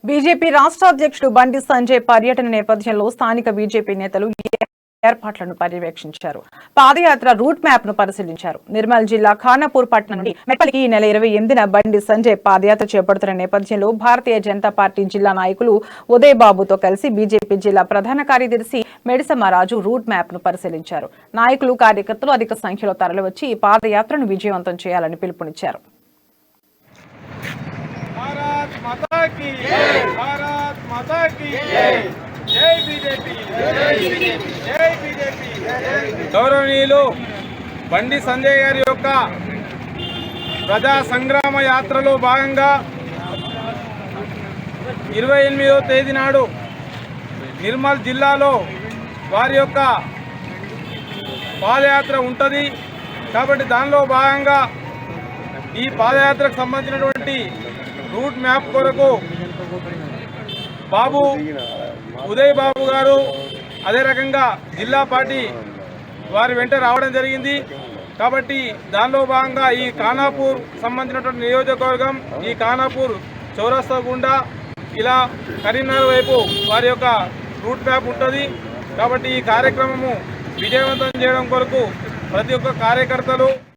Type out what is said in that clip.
BJP రాష్ట్ర అధ్యక్షుడు బండి సంజయ్ పర్యటన నేపథ్యంలో స్థానిక బీజేపీ నేతలు ఏర్పాట్లను పర్యవేక్షించారు. పాదయాత్ర రూట్ మ్యాప్ ను పరిశీలించారు. నిర్మల్ జిల్లా ఖానాపూర్ పట్టణం నుండి మెట్పల్లికి ఈ నెల 28న బండి సంజయ్ పాదయాత్ర చేపడుతున్న నేపథ్యంలో భారతీయ జనతా పార్టీ జిల్లా నాయకులు ఉదయ్ బాబుతో కలిసి బీజేపీ జిల్లా ప్రధాన కార్యదర్శి మెడిసమారాజు రూట్ మ్యాప్ ను పరిశీలించారు. నాయకులు కార్యకర్తలు అధిక సంఖ్యలో తరలివచ్చి ఈ పాదయాత్రను విజయవంతం చేయాలని పిలుపునిచ్చారు. भारत माता की जय, भारत माता की जय, जय बीजेपी, जय बीजेपी, जय बीजेपी। గౌరవనీయులు బండి సంజయ్ గారి యొక్క ప్రజా సంగ్రామ యాత్రలో భాగంగా 28వ తేదీ నాడు నిర్మల్ జిల్లాలో వారి యొక్క పాదయాత్ర ఉంటుంది కాబట్టి దానిలో భాగంగా ఈ పాదయాత్రకు సంబంధించినటువంటి రూట్ మ్యాప్ కొరకు ఉదయ్ బాబు గారు అదే రకంగా జిల్లా పార్టీ వారి వెంట రావడం జరిగింది. కాబట్టి దానిలో భాగంగా ఈ ఖానాపూర్ సంబంధించినటువంటి నియోజకవర్గం ఈ ఖానాపూర్ చౌరస్తా గుండా ఇలా కరీంనగర్ వైపు వారి యొక్క రూట్ మ్యాప్ ఉంటుంది. కాబట్టి ఈ కార్యక్రమము విజయవంతం చేయడం కొరకు ప్రతి ఒక్క కార్యకర్తలు